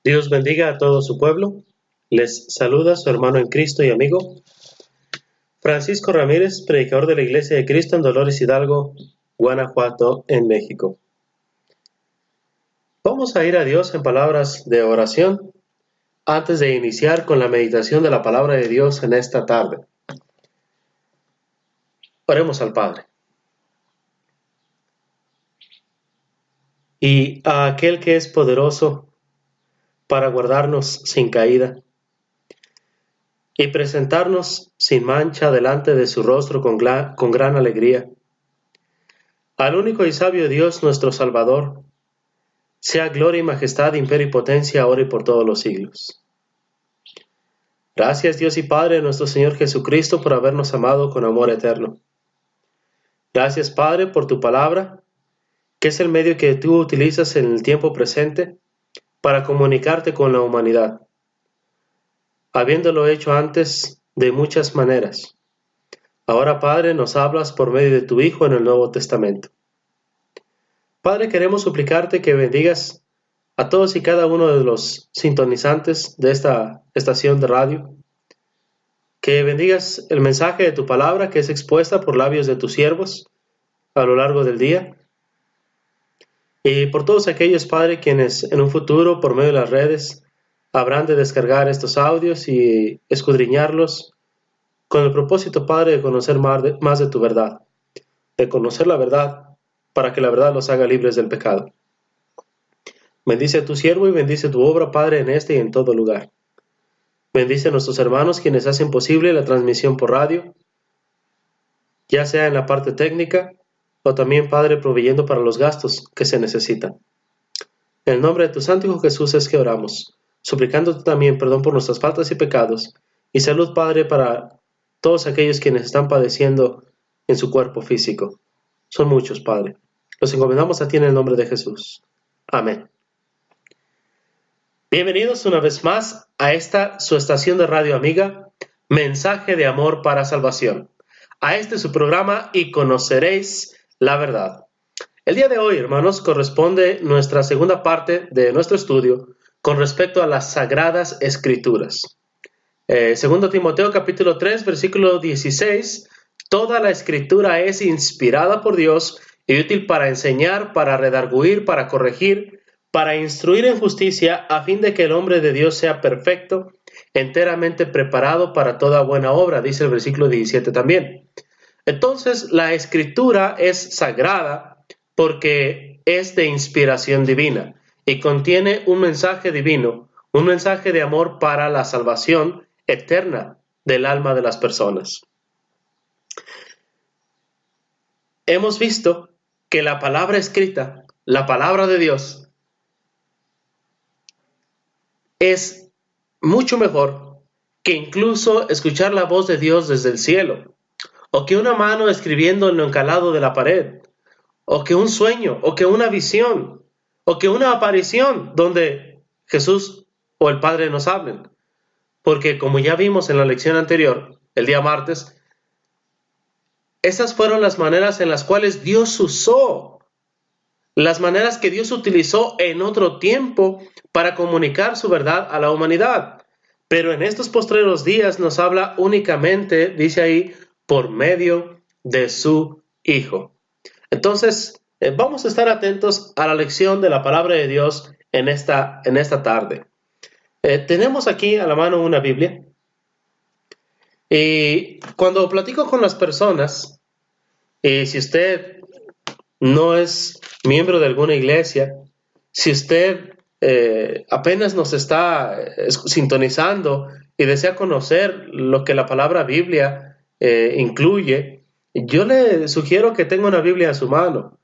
Dios bendiga a todo su pueblo. Les saluda su hermano en Cristo y amigo, Francisco Ramírez, predicador de la Iglesia de Cristo en Dolores Hidalgo, Guanajuato, en México. Vamos a ir a Dios en palabras de oración antes de iniciar con la meditación de la palabra de Dios en esta tarde. Oremos al Padre. Y a aquel que es poderoso para guardarnos sin caída y presentarnos sin mancha delante de su rostro con gran alegría. Al único y sabio Dios nuestro Salvador, sea gloria y majestad, imperio y potencia, ahora y por todos los siglos. Gracias Dios y Padre de nuestro Señor Jesucristo por habernos amado con amor eterno. Gracias Padre por tu palabra, que es el medio que tú utilizas en el tiempo presente para comunicarte con la humanidad, habiéndolo hecho antes de muchas maneras. Ahora, Padre, nos hablas por medio de tu Hijo en el Nuevo Testamento. Padre, queremos suplicarte que bendigas a todos y cada uno de los sintonizantes de esta estación de radio, que bendigas el mensaje de tu palabra que es expuesta por labios de tus siervos a lo largo del día, y por todos aquellos, Padre, quienes en un futuro, por medio de las redes, habrán de descargar estos audios y escudriñarlos con el propósito, Padre, de conocer más de tu verdad, de conocer la verdad, para que la verdad los haga libres del pecado. Bendice a tu siervo y bendice tu obra, Padre, en este y en todo lugar. Bendice a nuestros hermanos quienes hacen posible la transmisión por radio, ya sea en la parte técnica o también, Padre, proveyendo para los gastos que se necesitan. En el nombre de tu Santo Hijo Jesús es que oramos, suplicándote también perdón por nuestras faltas y pecados, y salud, Padre, para todos aquellos quienes están padeciendo en su cuerpo físico. Son muchos, Padre. Los encomendamos a ti en el nombre de Jesús. Amén. Bienvenidos una vez más a esta su estación de radio amiga, Mensaje de Amor para Salvación. A este su programa y conoceréis la verdad. El día de hoy, hermanos, corresponde nuestra segunda parte de nuestro estudio con respecto a las Sagradas Escrituras. Segundo Timoteo capítulo 3, versículo 16, toda la Escritura es inspirada por Dios y útil para enseñar, para redarguir, para corregir, para instruir en justicia, a fin de que el hombre de Dios sea perfecto, enteramente preparado para toda buena obra, dice el versículo 17 también. Entonces, la Escritura es sagrada porque es de inspiración divina y contiene un mensaje divino, un mensaje de amor para la salvación eterna del alma de las personas. Hemos visto que la palabra escrita, la palabra de Dios, es mucho mejor que incluso escuchar la voz de Dios desde el cielo, o que una mano escribiendo en lo encalado de la pared, o que un sueño, o que una visión, o que una aparición donde Jesús o el Padre nos hablen. Porque como ya vimos en la lección anterior, el día martes, esas fueron las maneras en las cuales Dios usó, las maneras que Dios utilizó en otro tiempo para comunicar su verdad a la humanidad. Pero en estos postreros días nos habla únicamente, dice ahí, por medio de su Hijo. Entonces, vamos a estar atentos a la lección de la palabra de Dios en esta tarde. Tenemos aquí a la mano una Biblia. Y cuando platico con las personas, si usted no es miembro de alguna iglesia, si usted apenas nos está sintonizando y desea conocer lo que la palabra Biblia incluye, yo le sugiero que tenga una Biblia a su mano.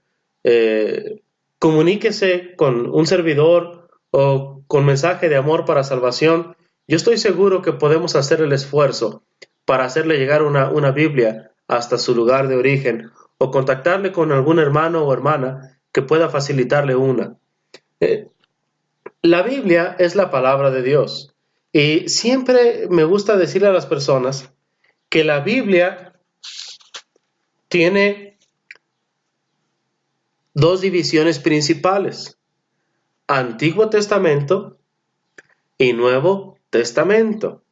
Comuníquese con un servidor o con mensaje de amor para salvación. Yo estoy seguro que podemos hacer el esfuerzo para hacerle llegar una Biblia hasta su lugar de origen o contactarle con algún hermano o hermana que pueda facilitarle una. La Biblia es la palabra de Dios y siempre me gusta decirle a las personas que la Biblia tiene dos divisiones principales: Antiguo Testamento y Nuevo Testamento.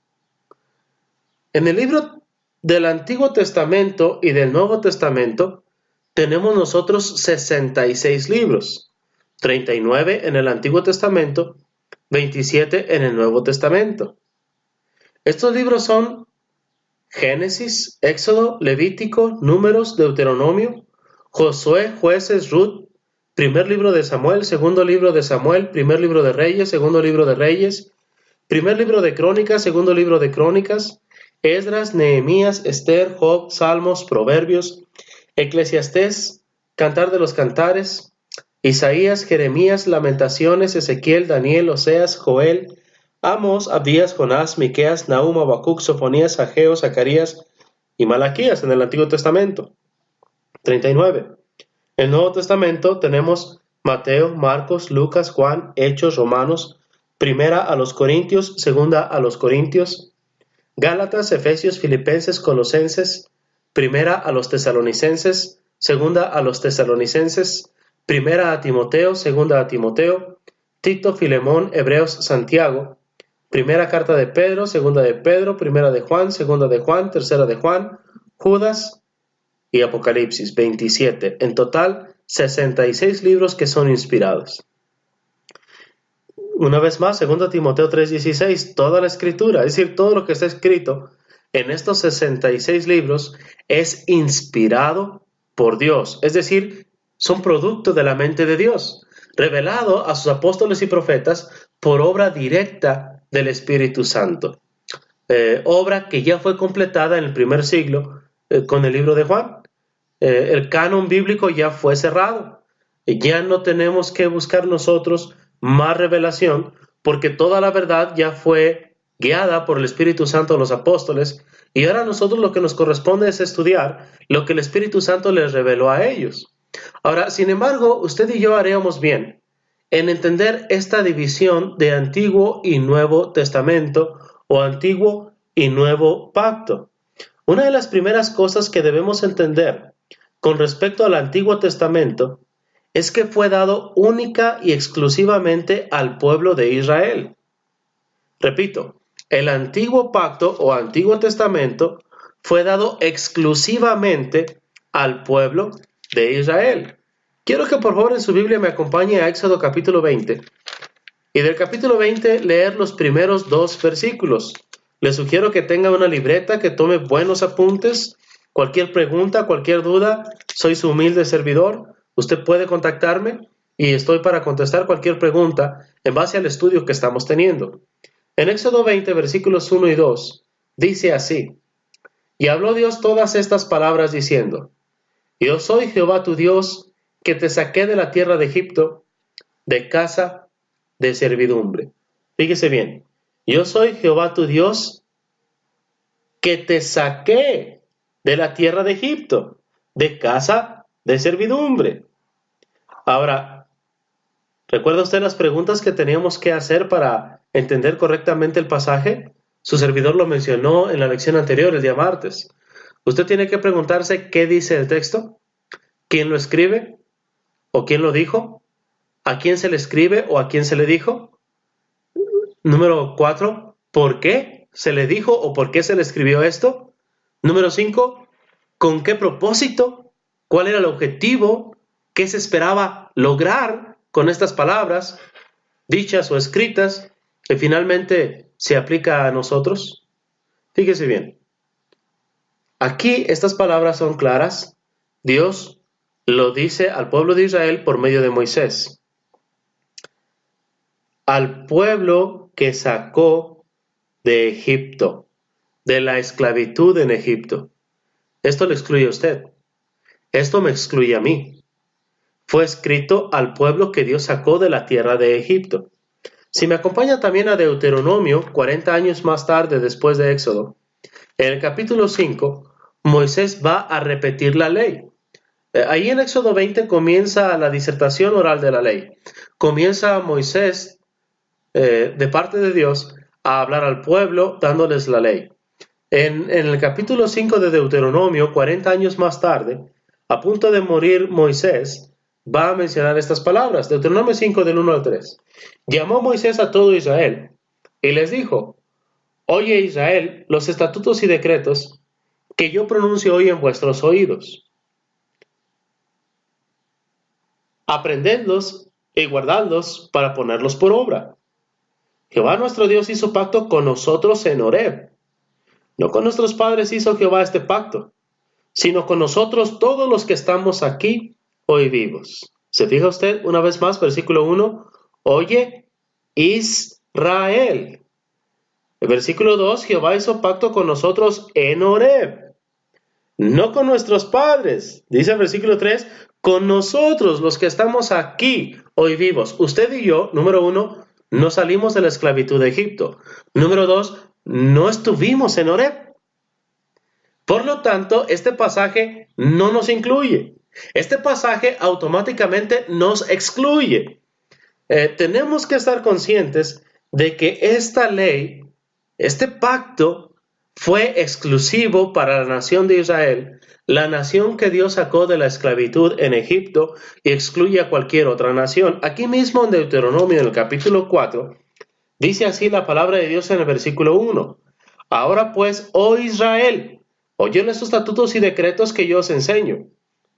En el libro del Antiguo Testamento y del Nuevo Testamento tenemos nosotros 66 libros, 39 en el Antiguo Testamento, 27 en el Nuevo Testamento. Estos libros son Génesis, Éxodo, Levítico, Números, Deuteronomio, Josué, Jueces, Ruth, primer libro de Samuel, segundo libro de Samuel, primer libro de Reyes, segundo libro de Reyes, primer libro de Crónicas, segundo libro de Crónicas, Esdras, Nehemías, Esther, Job, Salmos, Proverbios, Eclesiastés, Cantar de los Cantares, Isaías, Jeremías, Lamentaciones, Ezequiel, Daniel, Oseas, Joel, Amos, Abdías, Jonás, Miqueas, Nahum, Habacuc, Sofonías, Ageo, Zacarías y Malaquías en el Antiguo Testamento. 39. En el Nuevo Testamento tenemos Mateo, Marcos, Lucas, Juan, Hechos, Romanos, primera a los Corintios, segunda a los Corintios, Gálatas, Efesios, Filipenses, Colosenses, primera a los Tesalonicenses, segunda a los Tesalonicenses, primera a Timoteo, segunda a Timoteo, Tito, Filemón, Hebreos, Santiago, primera carta de Pedro, segunda de Pedro, primera de Juan, segunda de Juan, tercera de Juan, Judas y Apocalipsis, 27. En total, 66 libros que son inspirados. Una vez más, 2 Timoteo 3:16, toda la escritura, es decir, todo lo que está escrito en estos 66 libros es inspirado por Dios, es decir, son producto de la mente de Dios, revelado a sus apóstoles y profetas por obra directa del Espíritu Santo. Obra que ya fue completada en el primer siglo con el libro de Juan. El canon bíblico ya fue cerrado. Ya no tenemos que buscar nosotros más revelación, porque toda la verdad ya fue guiada por el Espíritu Santo a los apóstoles, y ahora a nosotros lo que nos corresponde es estudiar lo que el Espíritu Santo les reveló a ellos. Ahora, sin embargo, usted y yo haríamos bien en entender esta división de Antiguo y Nuevo Testamento o Antiguo y Nuevo Pacto. Una de las primeras cosas que debemos entender con respecto al Antiguo Testamento es que fue dado única y exclusivamente al pueblo de Israel. Repito, el Antiguo Pacto o Antiguo Testamento fue dado exclusivamente al pueblo de Israel. Quiero que por favor en su Biblia me acompañe a Éxodo capítulo 20 y del capítulo 20 leer los primeros 2 versículos. Le sugiero que tenga una libreta, que tome buenos apuntes. Cualquier pregunta, cualquier duda, soy su humilde servidor. Usted puede contactarme y estoy para contestar cualquier pregunta en base al estudio que estamos teniendo. En Éxodo 20, versículos 1 y 2, dice así: Y habló Dios todas estas palabras diciendo: Yo soy Jehová tu Dios, que te saqué de la tierra de Egipto, de casa de servidumbre. Fíjese bien, yo soy Jehová tu Dios, que te saqué de la tierra de Egipto, de casa de servidumbre. Ahora, ¿recuerda usted las preguntas que teníamos que hacer para entender correctamente el pasaje? Su servidor lo mencionó en la lección anterior, el día martes. Usted tiene que preguntarse qué dice el texto, quién lo escribe o quién lo dijo, a quién se le escribe o a quién se le dijo. Número 4, ¿Por qué se le dijo o por qué se le escribió esto? Número 5, ¿con qué propósito? ¿Cuál era el objetivo? ¿Qué se esperaba lograr con estas palabras, dichas o escritas, que finalmente se aplica a nosotros? Fíjese bien. Aquí estas palabras son claras. Dios lo dice al pueblo de Israel por medio de Moisés. Al pueblo que sacó de Egipto, de la esclavitud en Egipto. Esto le excluye a usted. Esto me excluye a mí. Fue escrito al pueblo que Dios sacó de la tierra de Egipto. Si me acompaña también a Deuteronomio, 40 años más tarde después de Éxodo, en el capítulo 5, Moisés va a repetir la ley. Ahí en Éxodo 20 comienza la disertación oral de la ley. Comienza Moisés, de parte de Dios, a hablar al pueblo dándoles la ley. En el capítulo 5 de Deuteronomio, 40 años más tarde, a punto de morir Moisés, va a mencionar estas palabras. Deuteronomio 5 del 1 al 3. Llamó Moisés a todo Israel y les dijo: Oye Israel, los estatutos y decretos que yo pronuncio hoy en vuestros oídos. Aprendedlos y guardadlos para ponerlos por obra. Jehová nuestro Dios hizo pacto con nosotros en Horeb. No con nuestros padres hizo Jehová este pacto, sino con nosotros todos los que estamos aquí hoy vivos. ¿Se fija usted una vez más, versículo 1? Oye, Israel. El versículo 2, Jehová hizo pacto con nosotros en Horeb. No con nuestros padres. Dice el versículo 3, con nosotros los que estamos aquí hoy vivos. Usted y yo, número 1, no salimos de la esclavitud de Egipto. Número 2, no estuvimos en Horeb. Por lo tanto, este pasaje no nos incluye. Este pasaje automáticamente nos excluye. Tenemos que estar conscientes de que esta ley, este pacto, fue exclusivo para la nación de Israel, la nación que Dios sacó de la esclavitud en Egipto y excluye a cualquier otra nación. Aquí mismo en Deuteronomio, en el capítulo 4, dice así la palabra de Dios en el versículo 1. Ahora pues, oh Israel, oyen estos estatutos y decretos que yo os enseño,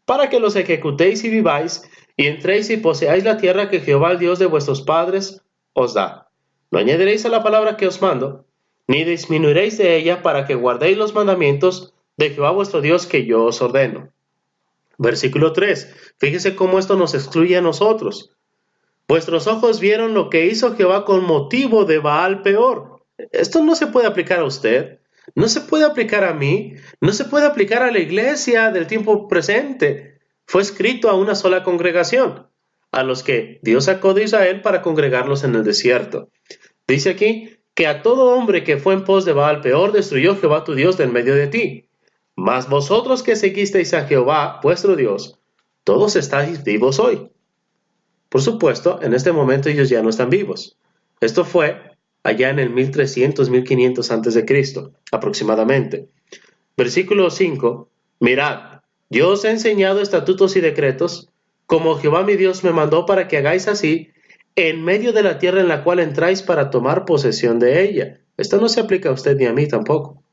para que los ejecutéis y viváis, y entréis y poseáis la tierra que Jehová, el Dios de vuestros padres, os da. No añadiréis a la palabra que os mando, ni disminuiréis de ella, para que guardéis los mandamientos de Jehová vuestro Dios que yo os ordeno. Versículo 3. Fíjese cómo esto nos excluye a nosotros. Vuestros ojos vieron lo que hizo Jehová con motivo de Baal peor. Esto no se puede aplicar a usted, no se puede aplicar a mí, no se puede aplicar a la iglesia del tiempo presente. Fue escrito a una sola congregación, a los que Dios sacó de Israel para congregarlos en el desierto. Dice aquí que a todo hombre que fue en pos de Baal peor destruyó Jehová tu Dios del medio de ti. Mas vosotros que seguisteis a Jehová vuestro Dios, todos estáis vivos hoy. Por supuesto, en este momento ellos ya no están vivos. Esto fue allá en el 1300, 1500 antes de Cristo, aproximadamente. Versículo 5. Mirad, yo os he enseñado estatutos y decretos, como Jehová mi Dios me mandó para que hagáis así, en medio de la tierra en la cual entráis para tomar posesión de ella. Esto no se aplica a usted ni a mí tampoco.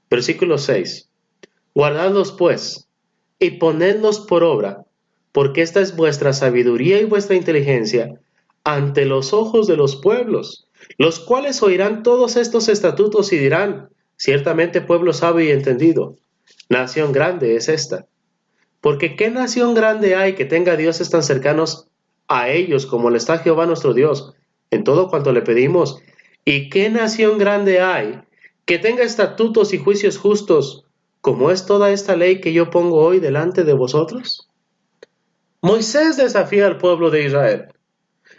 Versículo 6. Guardadlos pues, y ponedlos por obra, porque esta es vuestra sabiduría y vuestra inteligencia ante los ojos de los pueblos, los cuales oirán todos estos estatutos y dirán: ciertamente pueblo sabio y entendido, nación grande es esta. Porque ¿qué nación grande hay que tenga dioses tan cercanos a ellos como le está Jehová nuestro Dios en todo cuanto le pedimos? ¿Y qué nación grande hay que tenga estatutos y juicios justos como es toda esta ley que yo pongo hoy delante de vosotros? Moisés desafía al pueblo de Israel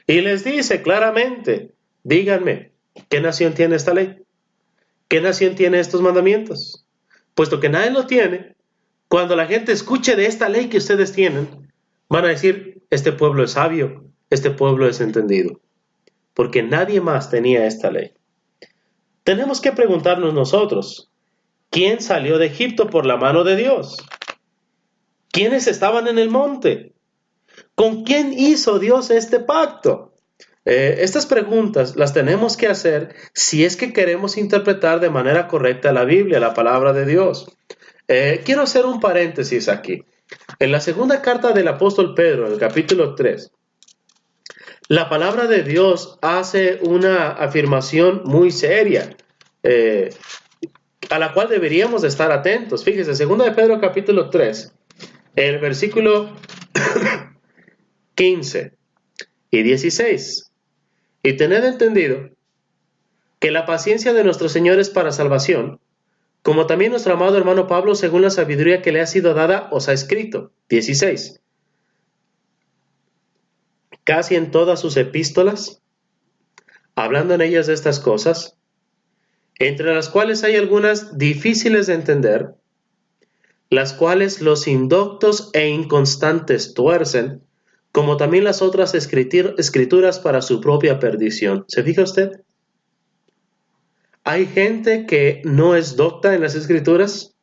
y les dice claramente: díganme, ¿qué nación tiene esta ley? ¿Qué nación tiene estos mandamientos? Puesto que nadie lo tiene, cuando la gente escuche de esta ley que ustedes tienen, van a decir: este pueblo es sabio, este pueblo es entendido, porque nadie más tenía esta ley. Tenemos que preguntarnos nosotros: ¿quién salió de Egipto por la mano de Dios? ¿Quiénes estaban en el monte? ¿Con quién hizo Dios este pacto? Estas preguntas las tenemos que hacer si es que queremos interpretar de manera correcta la Biblia, la palabra de Dios. Quiero hacer un paréntesis aquí. En la segunda carta del apóstol Pedro, en el capítulo 3, la palabra de Dios hace una afirmación muy seria, a la cual deberíamos de estar atentos. Fíjese, segunda de Pedro, capítulo 3, el versículo 15 y 16. Y tened entendido que la paciencia de nuestro Señor es para salvación, como también nuestro amado hermano Pablo, según la sabiduría que le ha sido dada, os ha escrito. 16. Casi en todas sus epístolas, hablando en ellas de estas cosas, entre las cuales hay algunas difíciles de entender, las cuales los indoctos e inconstantes tuercen, como también las otras escrituras para su propia perdición. ¿Se fija usted? Hay gente que no es docta en las escrituras.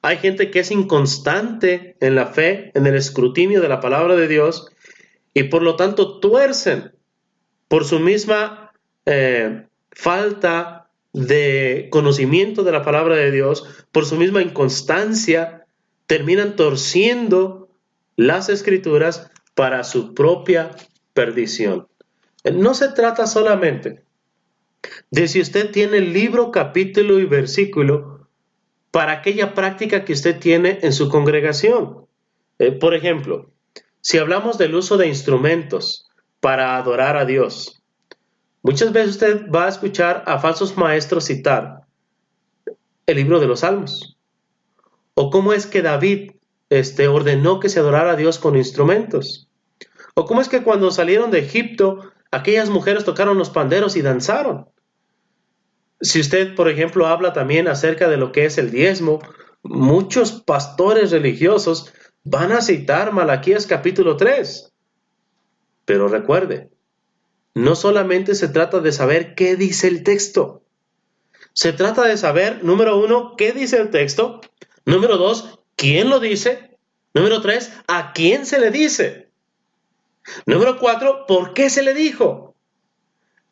Hay gente que es inconstante en la fe, en el escrutinio de la palabra de Dios, y por lo tanto tuercen por su misma falta de conocimiento de la palabra de Dios, por su misma inconstancia, terminan torciendo las escrituras para su propia perdición. No se trata solamente de si usted tiene libro, capítulo y versículo para aquella práctica que usted tiene en su congregación. Por ejemplo, si hablamos del uso de instrumentos para adorar a Dios, muchas veces usted va a escuchar a falsos maestros citar el libro de los Salmos, o cómo es que David ordenó que se adorara a Dios con instrumentos, o cómo es que cuando salieron de Egipto, aquellas mujeres tocaron los panderos y danzaron. Si usted, por ejemplo, habla también acerca de lo que es el diezmo, muchos pastores religiosos van a citar Malaquías capítulo 3. Pero recuerde, no solamente se trata de saber qué dice el texto. Se trata de saber, número 1, qué dice el texto. Número 2, quién lo dice. Número 3, a quién se le dice. Número 4, por qué se le dijo.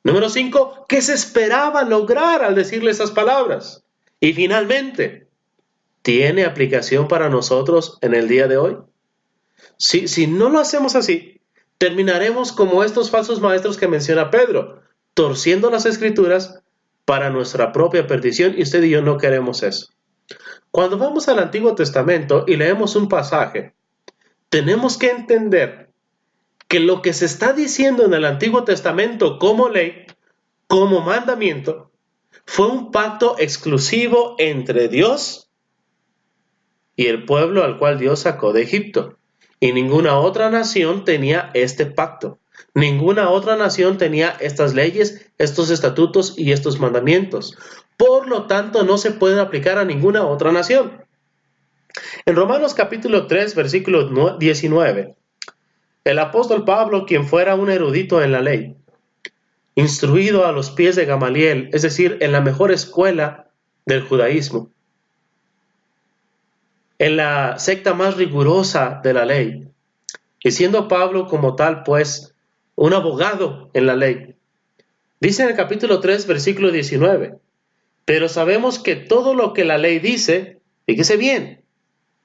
Número 5, ¿qué se esperaba lograr al decirle esas palabras? Y finalmente, ¿tiene aplicación para nosotros en el día de hoy? Si no lo hacemos así, terminaremos como estos falsos maestros que menciona Pedro, torciendo las escrituras para nuestra propia perdición, y usted y yo no queremos eso. Cuando vamos al Antiguo Testamento y leemos un pasaje, tenemos que entender que lo que se está diciendo en el Antiguo Testamento como ley, como mandamiento, fue un pacto exclusivo entre Dios y el pueblo al cual Dios sacó de Egipto. Y ninguna otra nación tenía este pacto. Ninguna otra nación tenía estas leyes, estos estatutos y estos mandamientos. Por lo tanto, no se pueden aplicar a ninguna otra nación. En Romanos capítulo 3, versículo 19, el apóstol Pablo, quien fuera un erudito en la ley, instruido a los pies de Gamaliel, es decir, en la mejor escuela del judaísmo, en la secta más rigurosa de la ley, y siendo Pablo como tal, pues, un abogado en la ley, dice en el capítulo 3, versículo 19, pero sabemos que todo lo que la ley dice, fíjese bien,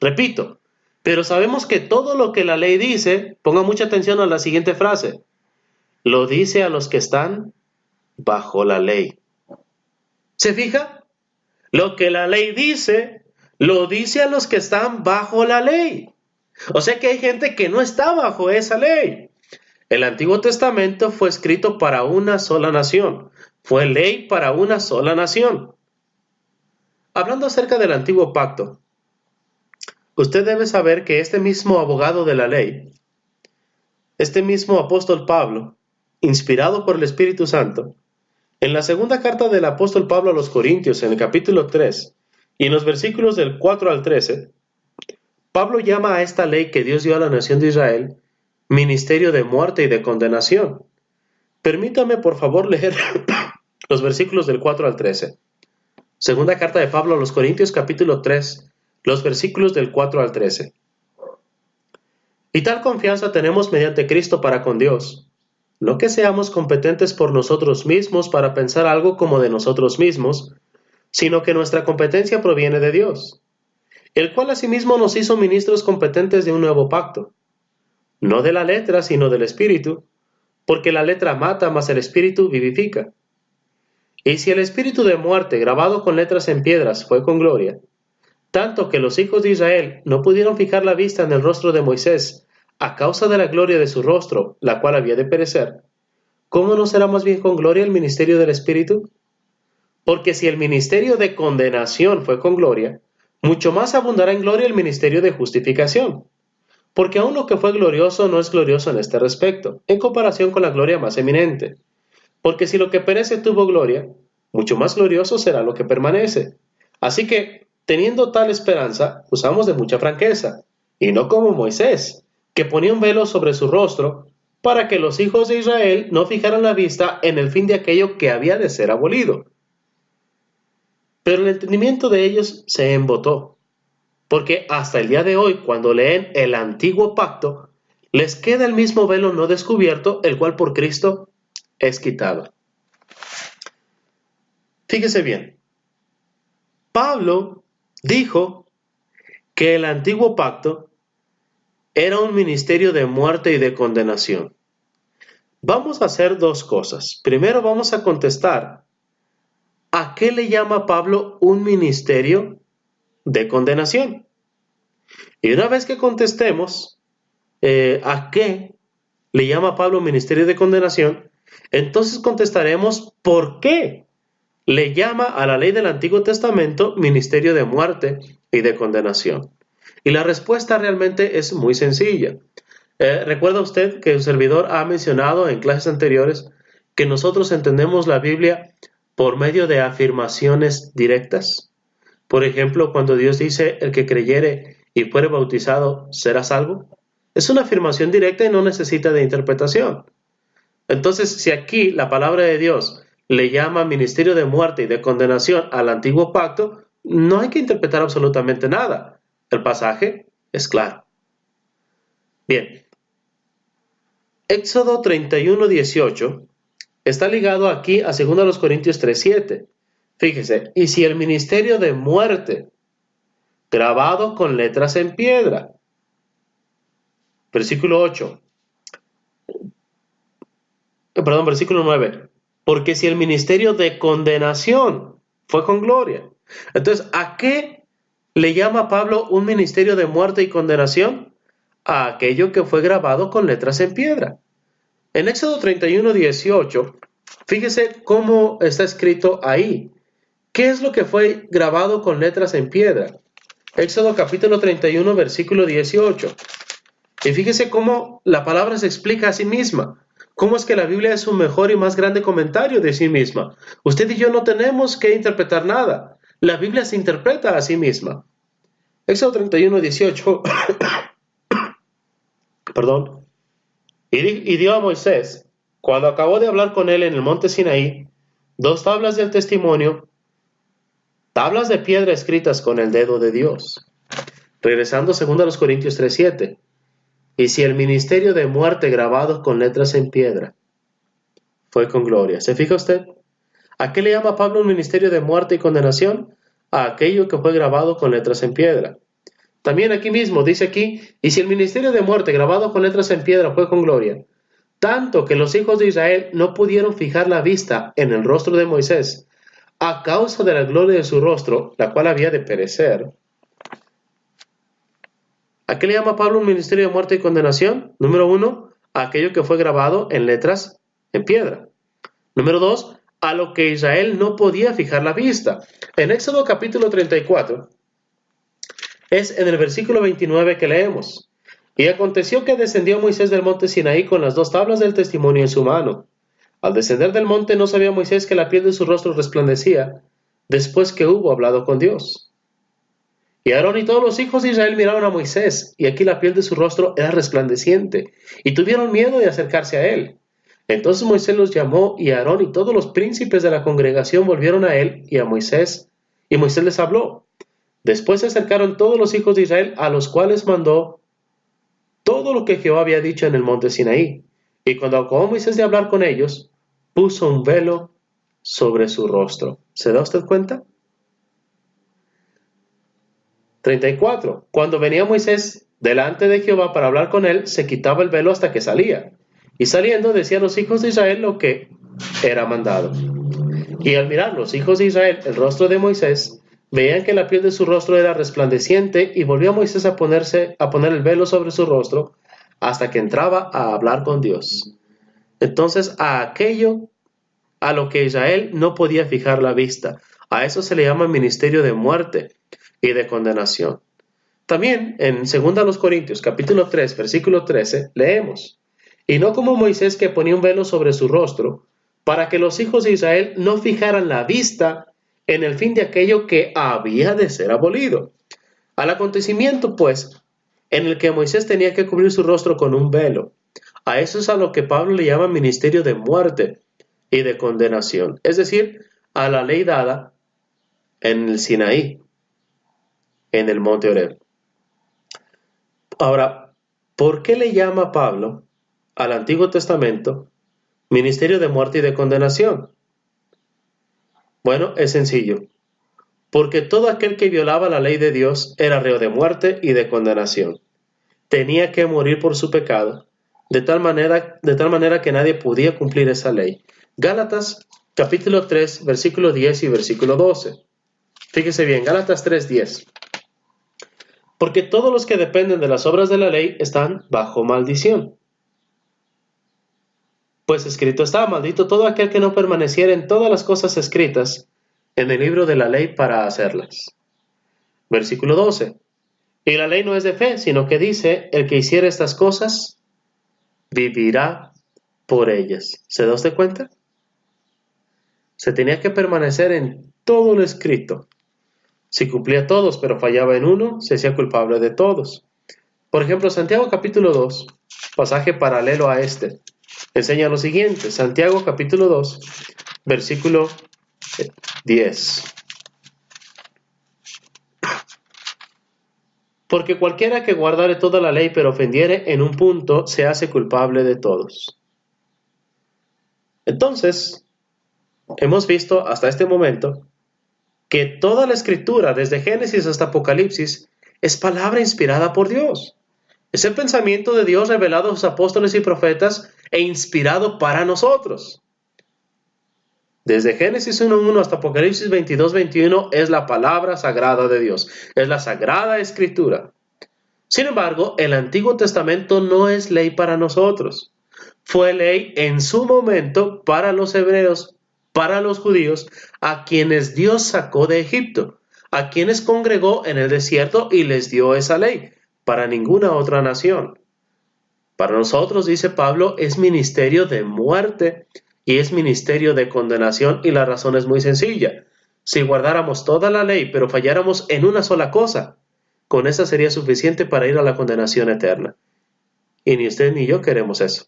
repito, pero sabemos que todo lo que la ley dice, ponga mucha atención a la siguiente frase, lo dice a los que están bajo la ley. ¿Se fija? Lo que la ley dice, lo dice a los que están bajo la ley. O sea que hay gente que no está bajo esa ley. El Antiguo Testamento fue escrito para una sola nación. Fue ley para una sola nación. Hablando acerca del Antiguo Pacto, usted debe saber que este mismo abogado de la ley, este mismo apóstol Pablo, inspirado por el Espíritu Santo, en la segunda carta del apóstol Pablo a los Corintios, en el capítulo 3, y en los versículos del 4 al 13, Pablo llama a esta ley que Dios dio a la nación de Israel, ministerio de muerte y de condenación. Permítame, por favor, leer los versículos del 4 al 13. Segunda carta de Pablo a los Corintios, capítulo 3, los versículos del 4 al 13. Y tal confianza tenemos mediante Cristo para con Dios, no que seamos competentes por nosotros mismos para pensar algo como de nosotros mismos, sino que nuestra competencia proviene de Dios, el cual asimismo nos hizo ministros competentes de un nuevo pacto, no de la letra, sino del Espíritu, porque la letra mata, mas el Espíritu vivifica. Y si el espíritu de muerte grabado con letras en piedras fue con gloria, tanto que los hijos de Israel no pudieron fijar la vista en el rostro de Moisés a causa de la gloria de su rostro, la cual había de perecer, ¿cómo no será más bien con gloria el ministerio del Espíritu? Porque si el ministerio de condenación fue con gloria, mucho más abundará en gloria el ministerio de justificación. Porque aun lo que fue glorioso no es glorioso en este respecto, en comparación con la gloria más eminente. Porque si lo que perece tuvo gloria, mucho más glorioso será lo que permanece. Así que, teniendo tal esperanza, usamos de mucha franqueza, y no como Moisés, que ponía un velo sobre su rostro, para que los hijos de Israel no fijaran la vista en el fin de aquello que había de ser abolido. Pero el entendimiento de ellos se embotó, porque hasta el día de hoy, cuando leen el antiguo pacto, les queda el mismo velo no descubierto, el cual por Cristo es quitado. Fíjese bien, Pablo dijo que el antiguo pacto era un ministerio de muerte y de condenación. Vamos a hacer dos cosas. Primero vamos a contestar, ¿a qué le llama Pablo un ministerio de condenación? Y una vez que contestemos a qué le llama Pablo un ministerio de condenación, entonces contestaremos por qué le llama a la ley del Antiguo Testamento ministerio de muerte y de condenación. Y la respuesta realmente es muy sencilla. ¿Recuerda usted que el servidor ha mencionado en clases anteriores que nosotros entendemos la Biblia por medio de afirmaciones directas? Por ejemplo, cuando Dios dice, el que creyere y fuere bautizado será salvo. Es una afirmación directa y no necesita de interpretación. Entonces, si aquí la palabra de Dios le llama ministerio de muerte y de condenación al antiguo pacto, no hay que interpretar absolutamente nada. El pasaje es claro. Bien, Éxodo 31:18 está ligado aquí a 2 Corintios 3:7. Fíjese, y si el ministerio de muerte grabado con letras en piedra, versículo 8, versículo 9, porque si el ministerio de condenación fue con gloria. Entonces, ¿a qué le llama Pablo un ministerio de muerte y condenación? A aquello que fue grabado con letras en piedra. En Éxodo 31:18, fíjese cómo está escrito ahí. ¿Qué es lo que fue grabado con letras en piedra? Éxodo capítulo 31, versículo 18. Y fíjese cómo la palabra se explica a sí misma. ¿Cómo es que la Biblia es un mejor y más grande comentario de sí misma? Usted y yo no tenemos que interpretar nada. La Biblia se interpreta a sí misma. Éxodo 31:18. Perdón. Y dio a Moisés, cuando acabó de hablar con él en el monte Sinaí, 2 tablas del testimonio, tablas de piedra escritas con el dedo de Dios. Regresando 2 Corintios 3:7. Y si el ministerio de muerte grabado con letras en piedra fue con gloria. ¿Se fija usted? ¿A qué le llama Pablo un ministerio de muerte y condenación? A aquello que fue grabado con letras en piedra. También aquí mismo dice aquí, y si el ministerio de muerte grabado con letras en piedra fue con gloria, tanto que los hijos de Israel no pudieron fijar la vista en el rostro de Moisés, a causa de la gloria de su rostro, la cual había de perecer. ¿A qué le llama Pablo un ministerio de muerte y condenación? Número 1, a aquello que fue grabado en letras en piedra. Número 2, a lo que Israel no podía fijar la vista. En Éxodo capítulo 34, es en el versículo 29 que leemos. Y aconteció que descendió Moisés del monte Sinaí con las 2 tablas del testimonio en su mano. Al descender del monte no sabía Moisés que la piel de su rostro resplandecía, después que hubo hablado con Dios. Y Aarón y todos los hijos de Israel miraron a Moisés, y aquí la piel de su rostro era resplandeciente, y tuvieron miedo de acercarse a él. Entonces Moisés los llamó, y Aarón y todos los príncipes de la congregación volvieron a él y a Moisés, y Moisés les habló. Después se acercaron todos los hijos de Israel, a los cuales mandó todo lo que Jehová había dicho en el monte Sinaí. Y cuando acabó Moisés de hablar con ellos, puso un velo sobre su rostro. ¿Se da usted cuenta? 34. Cuando venía Moisés delante de Jehová para hablar con él, se quitaba el velo hasta que salía. Y saliendo decía a los hijos de Israel lo que era mandado. Y al mirar los hijos de Israel el rostro de Moisés, veían que la piel de su rostro era resplandeciente, y volvió Moisés a poner el velo sobre su rostro hasta que entraba a hablar con Dios. Entonces, a aquello a lo que Israel no podía fijar la vista, a eso se le llama ministerio de muerte y de condenación. También en 2 Corintios capítulo 3, versículo 13, leemos: y no como Moisés, que ponía un velo sobre su rostro, para que los hijos de Israel no fijaran la vista en el fin de aquello que había de ser abolido. Al acontecimiento, pues, en el que Moisés tenía que cubrir su rostro con un velo, a eso es a lo que Pablo le llama ministerio de muerte y de condenación, es decir, a la ley dada en el Sinaí, en el monte Horeb. Ahora, ¿por qué le llama Pablo al Antiguo Testamento ministerio de muerte y de condenación? Bueno, es sencillo. Porque todo aquel que violaba la ley de Dios era reo de muerte y de condenación. Tenía que morir por su pecado, de tal manera que nadie podía cumplir esa ley. Gálatas capítulo 3, versículo 10 y versículo 12. Fíjese bien, Gálatas 3:10. Porque todos los que dependen de las obras de la ley están bajo maldición. Pues escrito está: maldito todo aquel que no permaneciera en todas las cosas escritas en el libro de la ley para hacerlas. Versículo 12. Y la ley no es de fe, sino que dice: el que hiciera estas cosas, vivirá por ellas. ¿Se da usted cuenta? Se tenía que permanecer en todo lo escrito. Si cumplía todos, pero fallaba en uno, se hacía culpable de todos. Por ejemplo, Santiago capítulo 2, pasaje paralelo a este, enseña lo siguiente. Santiago capítulo 2, versículo 10. Porque cualquiera que guardare toda la ley pero ofendiere en un punto, se hace culpable de todos. Entonces, hemos visto hasta este momento que toda la escritura, desde Génesis hasta Apocalipsis, es palabra inspirada por Dios. Es el pensamiento de Dios revelado a sus apóstoles y profetas e inspirado para nosotros. Desde Génesis 1:1 hasta Apocalipsis 22:21 es la palabra sagrada de Dios, es la sagrada escritura. Sin embargo, el Antiguo Testamento no es ley para nosotros. Fue ley en su momento para los hebreos, para los judíos, a quienes Dios sacó de Egipto, a quienes congregó en el desierto y les dio esa ley, para ninguna otra nación. Para nosotros, dice Pablo, es ministerio de muerte y es ministerio de condenación, y la razón es muy sencilla. Si guardáramos toda la ley, pero falláramos en una sola cosa, con esa sería suficiente para ir a la condenación eterna. Y ni usted ni yo queremos eso.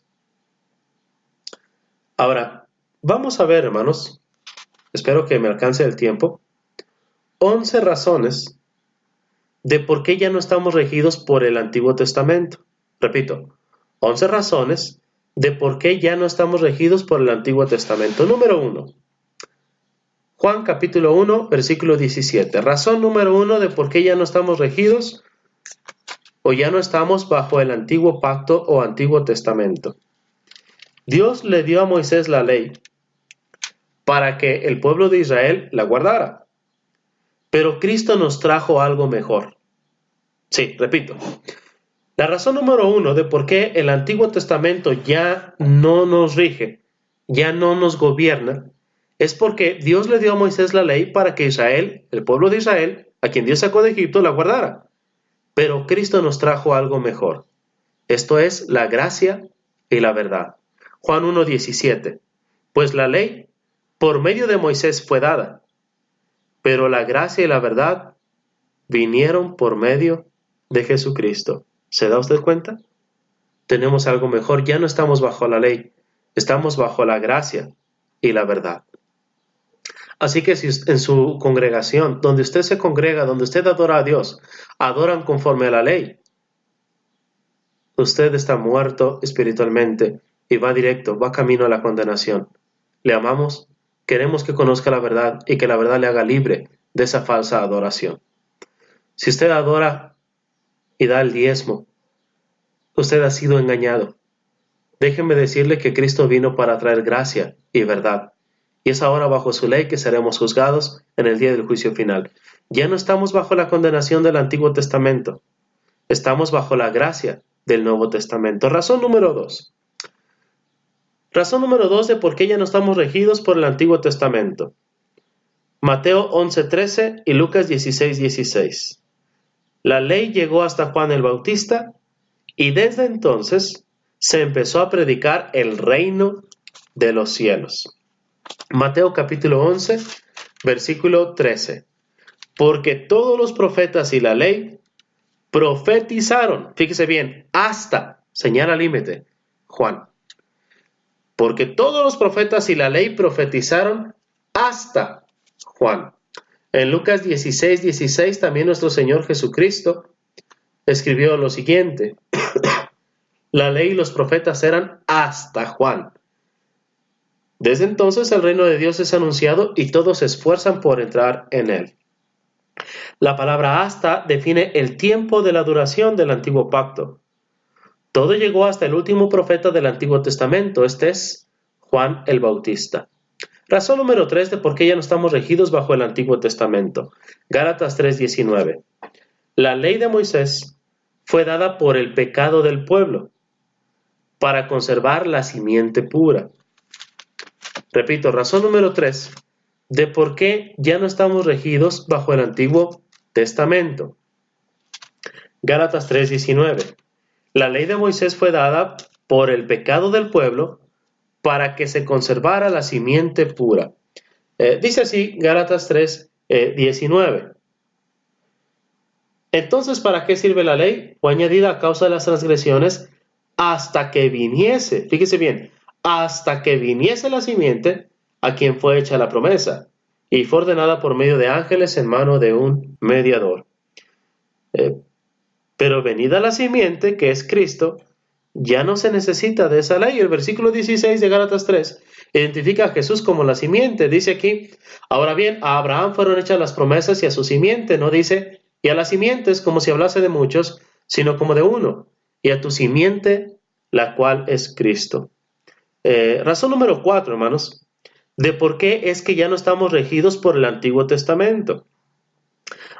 Ahora, vamos a ver, hermanos, espero que me alcance el tiempo, 11 razones de por qué ya no estamos regidos por el Antiguo Testamento. Repito, 11 razones de por qué ya no estamos regidos por el Antiguo Testamento. Número 1. Juan capítulo 1, versículo 17. Razón número 1 de por qué ya no estamos regidos o ya no estamos bajo el Antiguo Pacto o Antiguo Testamento. Dios le dio a Moisés la ley para que el pueblo de Israel la guardara. Pero Cristo nos trajo algo mejor. Sí, repito. La razón número 1 de por qué el Antiguo Testamento ya no nos rige, ya no nos gobierna, es porque Dios le dio a Moisés la ley para que Israel, el pueblo de Israel, a quien Dios sacó de Egipto, la guardara. Pero Cristo nos trajo algo mejor. Esto es la gracia y la verdad. Juan 1:17. Pues la ley por medio de Moisés fue dada, pero la gracia y la verdad vinieron por medio de Jesucristo. ¿Se da usted cuenta? Tenemos algo mejor, ya no estamos bajo la ley, estamos bajo la gracia y la verdad. Así que si en su congregación, donde usted se congrega, donde usted adora a Dios, adoran conforme a la ley, usted está muerto espiritualmente y va directo, va camino a la condenación. Le amamos, queremos que conozca la verdad y que la verdad le haga libre de esa falsa adoración. Si usted adora y da el diezmo, usted ha sido engañado. Déjeme decirle que Cristo vino para traer gracia y verdad. Y es ahora bajo su ley que seremos juzgados en el día del juicio final. Ya no estamos bajo la condenación del Antiguo Testamento. Estamos bajo la gracia del Nuevo Testamento. Razón número 2. Razón número 2 de por qué ya no estamos regidos por el Antiguo Testamento. Mateo 11:13 y Lucas 16:16. La ley llegó hasta Juan el Bautista y desde entonces se empezó a predicar el reino de los cielos. Mateo capítulo 11, versículo 13. Porque todos los profetas y la ley profetizaron, fíjese bien, hasta, señala límite, Juan. Porque todos los profetas y la ley profetizaron hasta Juan. En Lucas 16:16 también nuestro Señor Jesucristo escribió lo siguiente. La ley y los profetas eran hasta Juan. Desde entonces el reino de Dios es anunciado y todos se esfuerzan por entrar en él. La palabra hasta define el tiempo de la duración del antiguo pacto. Todo llegó hasta el último profeta del Antiguo Testamento, este es Juan el Bautista. Razón número 3 de por qué ya no estamos regidos bajo el Antiguo Testamento. Gálatas 3:19. La ley de Moisés fue dada por el pecado del pueblo, para conservar la simiente pura. Repito, razón número 3 de por qué ya no estamos regidos bajo el Antiguo Testamento. Gálatas 3:19. La ley de Moisés fue dada por el pecado del pueblo para que se conservara la simiente pura. Dice así Gálatas 3:19. Entonces, ¿para qué sirve la ley? Fue añadida a causa de las transgresiones hasta que viniese, fíjese bien, hasta que viniese la simiente a quien fue hecha la promesa, y fue ordenada por medio de ángeles en mano de un mediador. Pero venida la simiente, que es Cristo, ya no se necesita de esa ley. El versículo 16 de Gálatas 3 identifica a Jesús como la simiente. Dice aquí, ahora bien, a Abraham fueron hechas las promesas y a su simiente, no dice, y a las simientes como si hablase de muchos, sino como de uno, y a tu simiente, la cual es Cristo. Razón número 4, hermanos, de por qué es que ya no estamos regidos por el Antiguo Testamento.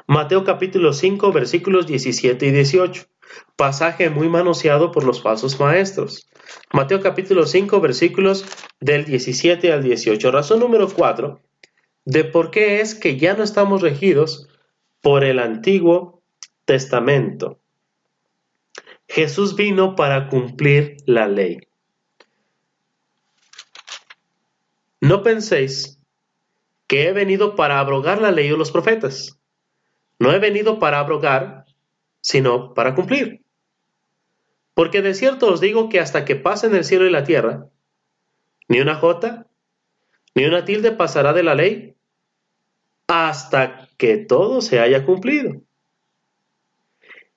Mateo capítulo 5, versículos 17 y 18. Pasaje muy manoseado por los falsos maestros. Mateo capítulo 5, versículos del 17 al 18. Razón número 4 de por qué es que ya no estamos regidos por el Antiguo Testamento. Jesús vino para cumplir la ley. No penséis que he venido para abrogar la ley o los profetas. No he venido para abrogar, sino para cumplir. Porque de cierto os digo que hasta que pasen el cielo y la tierra, ni una jota, ni una tilde pasará de la ley, hasta que todo se haya cumplido.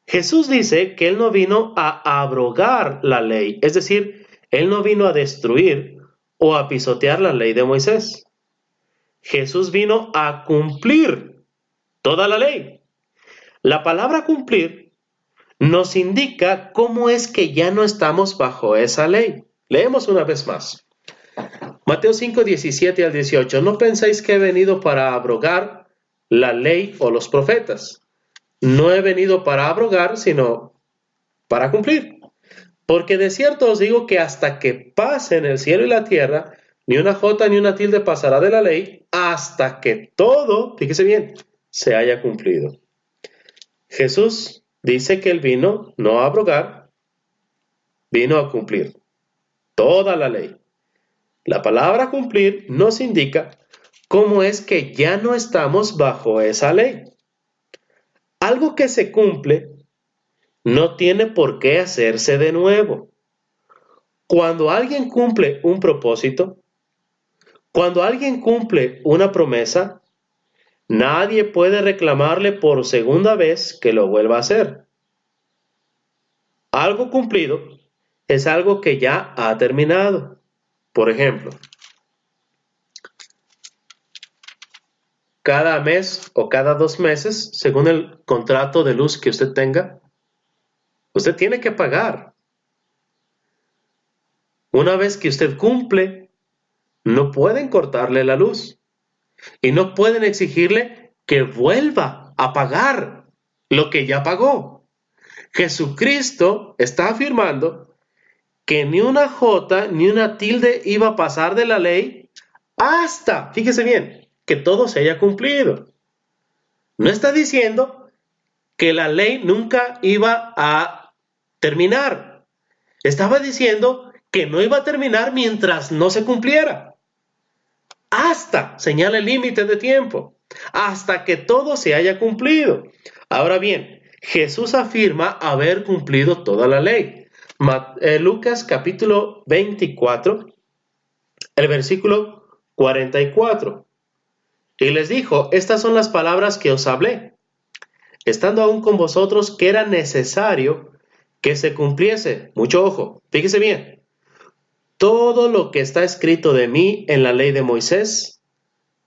Jesús dice que Él no vino a abrogar la ley, es decir, Él no vino a destruir o a pisotear la ley de Moisés. Jesús vino a cumplir toda la ley. La palabra cumplir nos indica cómo es que ya no estamos bajo esa ley. Leemos una vez más. Mateo 5, 17 al 18. No penséis que he venido para abrogar la ley o los profetas. No he venido para abrogar, sino para cumplir. Porque de cierto os digo que hasta que pasen el cielo y la tierra, ni una jota ni una tilde pasará de la ley, hasta que todo, fíjese bien, se haya cumplido. Jesús dice que Él vino no a abrogar, vino a cumplir toda la ley. La palabra cumplir nos indica cómo es que ya no estamos bajo esa ley. Algo que se cumple no tiene por qué hacerse de nuevo. Cuando alguien cumple un propósito, cuando alguien cumple una promesa, nadie puede reclamarle por segunda vez que lo vuelva a hacer. Algo cumplido es algo que ya ha terminado. Por ejemplo, cada mes o cada 2 meses, según el contrato de luz que usted tenga, usted tiene que pagar. Una vez que usted cumple, no pueden cortarle la luz y no pueden exigirle que vuelva a pagar lo que ya pagó. Jesucristo está afirmando que ni una jota ni una tilde iba a pasar de la ley hasta, fíjese bien, que todo se haya cumplido. No está diciendo que la ley nunca iba a terminar. Estaba diciendo que no iba a terminar mientras no se cumpliera. Hasta, señala el límite de tiempo, hasta que todo se haya cumplido. Ahora bien, Jesús afirma haber cumplido toda la ley. Lucas capítulo 24, el versículo 44. Y les dijo, estas son las palabras que os hablé, estando aún con vosotros, que era necesario que se cumpliese. Mucho ojo, fíjese bien. Todo lo que está escrito de mí en la ley de Moisés,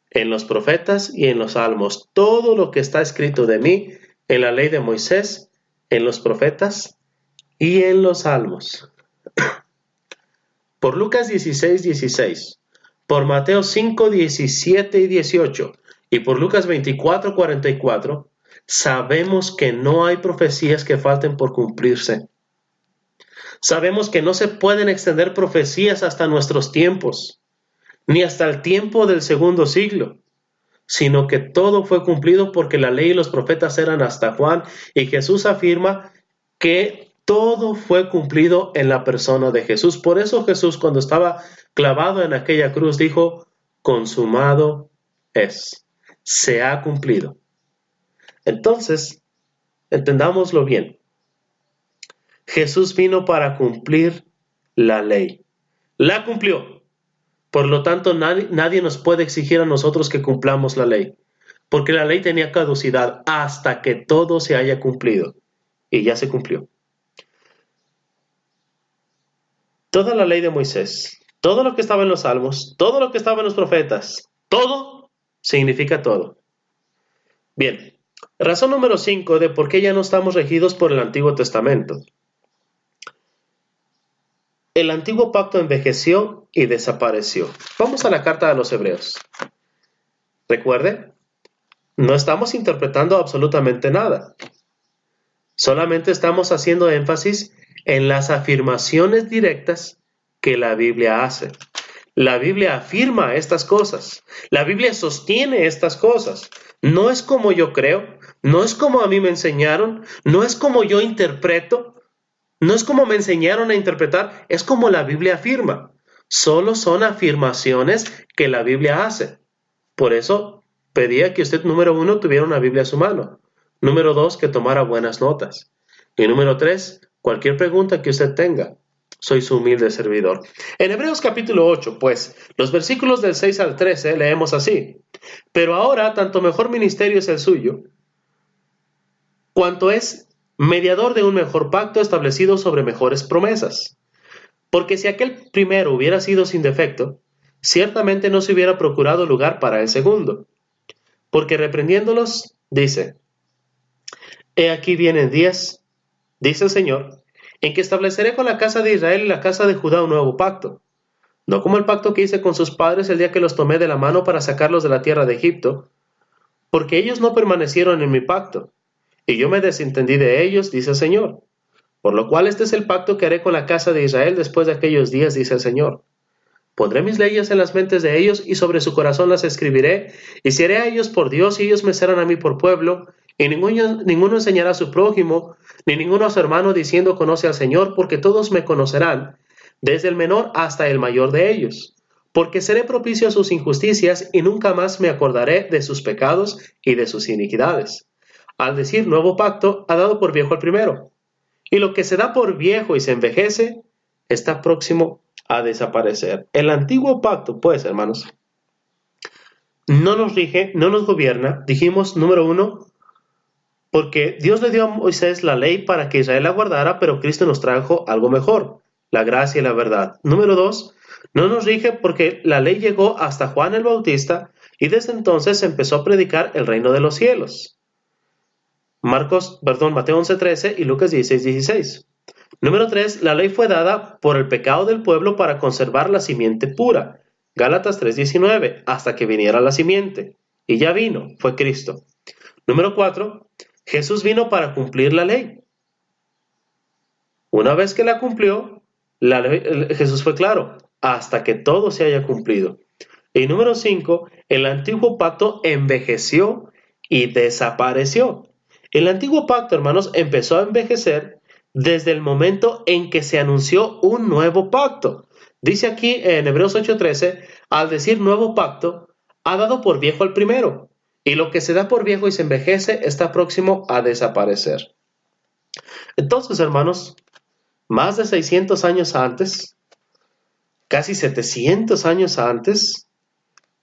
en los profetas y en los salmos. Todo lo que está escrito de mí en la ley de Moisés, en los profetas y en los salmos. Por Lucas 16:16, por Mateo 5:17 y 18 y por Lucas 24:44, sabemos que no hay profecías que falten por cumplirse. Sabemos que no se pueden extender profecías hasta nuestros tiempos, ni hasta el tiempo del segundo siglo, sino que todo fue cumplido porque la ley y los profetas eran hasta Juan, y Jesús afirma que todo fue cumplido en la persona de Jesús. Por eso Jesús, cuando estaba clavado en aquella cruz, dijo, consumado es, se ha cumplido. Entonces, entendámoslo bien. Jesús vino para cumplir la ley. La cumplió. Por lo tanto, nadie nos puede exigir a nosotros que cumplamos la ley, porque la ley tenía caducidad hasta que todo se haya cumplido. Y ya se cumplió. Toda la ley de Moisés, todo lo que estaba en los salmos, todo lo que estaba en los profetas, todo significa todo. Bien, razón número 5 de por qué ya no estamos regidos por el Antiguo Testamento. El antiguo pacto envejeció y desapareció. Vamos a la carta de los Hebreos. Recuerde, no estamos interpretando absolutamente nada. Solamente estamos haciendo énfasis en las afirmaciones directas que la Biblia hace. La Biblia afirma estas cosas. La Biblia sostiene estas cosas. No es como yo creo, no es como a mí me enseñaron, no es como yo interpreto, no es como me enseñaron a interpretar, es como la Biblia afirma. Solo son afirmaciones que la Biblia hace. Por eso pedía que usted, número 1, tuviera una Biblia a su mano. Número 2, que tomara buenas notas. Y número 3, cualquier pregunta que usted tenga. Soy su humilde servidor. En Hebreos capítulo 8, pues, los versículos del 6 al 13 leemos así. Pero ahora, tanto mejor ministerio es el suyo, cuanto es mediador de un mejor pacto establecido sobre mejores promesas. Porque si aquel primero hubiera sido sin defecto, ciertamente no se hubiera procurado lugar para el segundo. Porque reprendiéndolos, dice, he aquí vienen días, dice el Señor, en que estableceré con la casa de Israel y la casa de Judá un nuevo pacto, no como el pacto que hice con sus padres el día que los tomé de la mano para sacarlos de la tierra de Egipto, porque ellos no permanecieron en mi pacto, y yo me desentendí de ellos, dice el Señor. Por lo cual este es el pacto que haré con la casa de Israel después de aquellos días, dice el Señor. Pondré mis leyes en las mentes de ellos y sobre su corazón las escribiré, y seré a ellos por Dios y ellos me serán a mí por pueblo, y ninguno enseñará a su prójimo, ni ninguno a su hermano diciendo conoce al Señor, porque todos me conocerán, desde el menor hasta el mayor de ellos. Porque seré propicio a sus injusticias y nunca más me acordaré de sus pecados y de sus iniquidades. Al decir nuevo pacto, ha dado por viejo el primero. Y lo que se da por viejo y se envejece, está próximo a desaparecer. El antiguo pacto, pues, hermanos, no nos rige, no nos gobierna. Dijimos, número 1, porque Dios le dio a Moisés la ley para que Israel la guardara, pero Cristo nos trajo algo mejor, la gracia y la verdad. Número 2, no nos rige porque la ley llegó hasta Juan el Bautista y desde entonces empezó a predicar el reino de los cielos. Mateo 11:13 y Lucas 16:16. Número 3, la ley fue dada por el pecado del pueblo para conservar la simiente pura. Gálatas 3:19, hasta que viniera la simiente. Y ya vino, fue Cristo. Número 4, Jesús vino para cumplir la ley. Una vez que la cumplió, Jesús fue claro, hasta que todo se haya cumplido. Y número 5, el antiguo pacto envejeció y desapareció. El antiguo pacto, hermanos, empezó a envejecer desde el momento en que se anunció un nuevo pacto. Dice aquí en Hebreos 8:13, al decir nuevo pacto, ha dado por viejo al primero, y lo que se da por viejo y se envejece está próximo a desaparecer. Entonces, hermanos, más de 600 años antes, casi 700 años antes,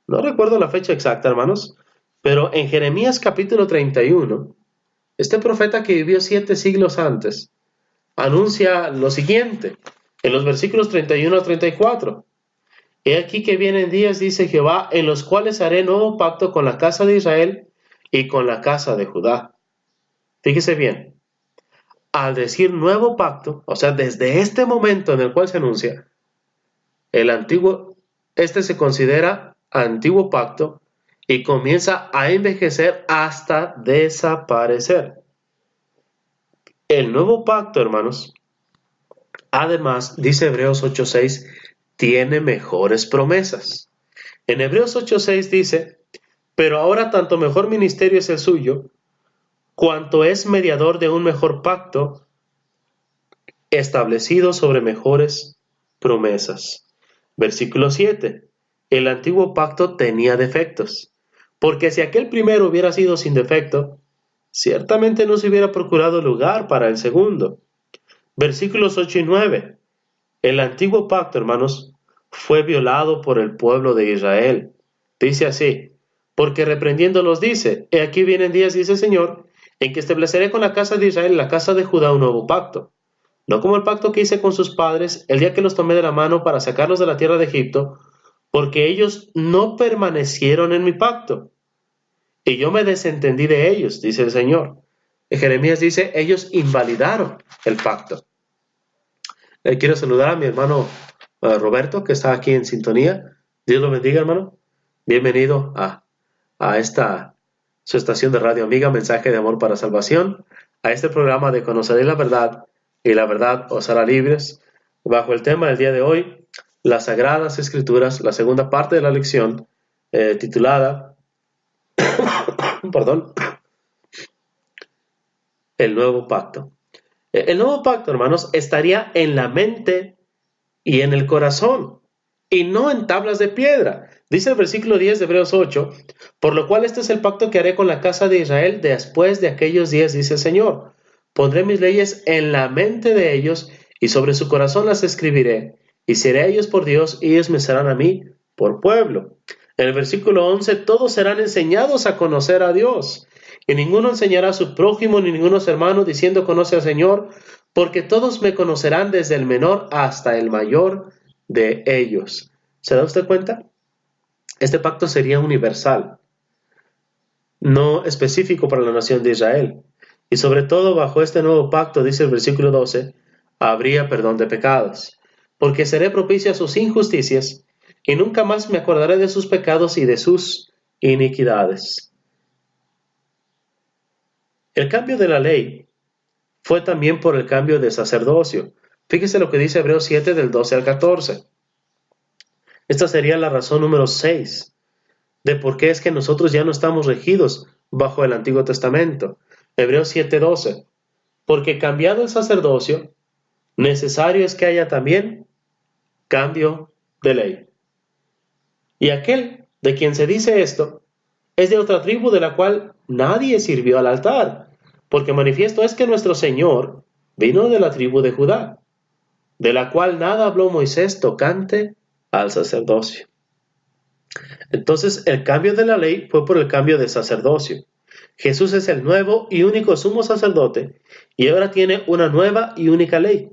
no recuerdo la fecha exacta, hermanos, pero en Jeremías capítulo 31, este profeta que vivió 7 siglos antes, anuncia lo siguiente, en los versículos 31 a 34. He aquí que vienen días, dice Jehová, en los cuales haré nuevo pacto con la casa de Israel y con la casa de Judá. Fíjese bien, al decir nuevo pacto, o sea, desde este momento en el cual se anuncia, este se considera antiguo pacto y comienza a envejecer hasta desaparecer. El nuevo pacto, hermanos, además, dice Hebreos 8:6, tiene mejores promesas. En Hebreos 8:6 dice, pero ahora tanto mejor ministerio es el suyo, cuanto es mediador de un mejor pacto, establecido sobre mejores promesas. Versículo 7. El antiguo pacto tenía defectos, porque si aquel primero hubiera sido sin defecto, ciertamente no se hubiera procurado lugar para el segundo. Versículos 8 y 9. El antiguo pacto, hermanos, fue violado por el pueblo de Israel. Dice así, porque reprendiéndolos dice, he aquí vienen días, dice el Señor, en que estableceré con la casa de Israel y la casa de Judá un nuevo pacto. No como el pacto que hice con sus padres el día que los tomé de la mano para sacarlos de la tierra de Egipto, porque ellos no permanecieron en mi pacto. Y yo me desentendí de ellos, dice el Señor. Jeremías dice, ellos invalidaron el pacto. Quiero saludar a mi hermano Roberto, que está aquí en sintonía. Dios lo bendiga, hermano. Bienvenido a esta su estación de radio amiga, Mensaje de Amor para Salvación, a este programa de Conoceré la Verdad y la Verdad os hará libres, bajo el tema del día de hoy, las Sagradas Escrituras, la segunda parte de la lección, titulada, perdón, el nuevo pacto. El nuevo pacto, hermanos, estaría en la mente y en el corazón, y no en tablas de piedra. Dice el versículo 10 de Hebreos 8, por lo cual este es el pacto que haré con la casa de Israel después de aquellos días, dice el Señor. Pondré mis leyes en la mente de ellos, y sobre su corazón las escribiré, y seré a ellos por Dios, y ellos me serán a mí por pueblo. En el versículo 11, todos serán enseñados a conocer a Dios, y ninguno enseñará a su prójimo ni ninguno a su hermano, diciendo conoce al Señor, porque todos me conocerán desde el menor hasta el mayor de ellos. ¿Se da usted cuenta? Este pacto sería universal, no específico para la nación de Israel. Y sobre todo bajo este nuevo pacto, dice el versículo 12, habría perdón de pecados, porque seré propicio a sus injusticias, y nunca más me acordaré de sus pecados y de sus iniquidades. El cambio de la ley fue también por el cambio de sacerdocio. Fíjese lo que dice Hebreos 7 del 12 al 14. Esta sería la razón número 6 de por qué es que nosotros ya no estamos regidos bajo el Antiguo Testamento. Hebreos 7:12. Porque cambiado el sacerdocio, necesario es que haya también cambio de ley. Y aquel de quien se dice esto es de otra tribu de la cual nadie sirvió al altar, porque manifiesto es que nuestro Señor vino de la tribu de Judá, de la cual nada habló Moisés tocante al sacerdocio. Entonces, el cambio de la ley fue por el cambio de sacerdocio. Jesús es el nuevo y único sumo sacerdote, y ahora tiene una nueva y única ley.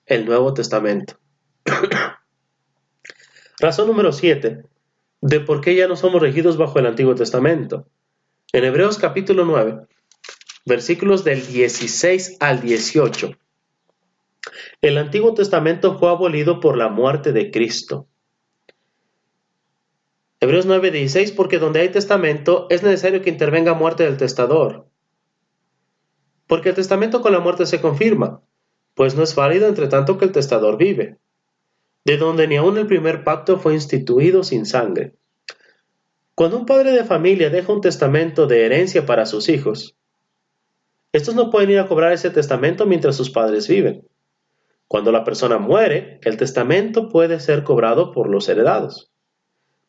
el Nuevo Testamento. Razón número 7 de por qué ya no somos regidos bajo el Antiguo Testamento. En Hebreos capítulo 9, versículos del 16 al 18. El Antiguo Testamento fue abolido por la muerte de Cristo. Hebreos 9:16, porque donde hay testamento es necesario que intervenga muerte del testador. Porque el testamento con la muerte se confirma, pues no es válido entre tanto que el testador vive. De donde ni aun el primer pacto fue instituido sin sangre. Cuando un padre de familia deja un testamento de herencia para sus hijos, estos no pueden ir a cobrar ese testamento mientras sus padres viven. Cuando la persona muere, el testamento puede ser cobrado por los heredados.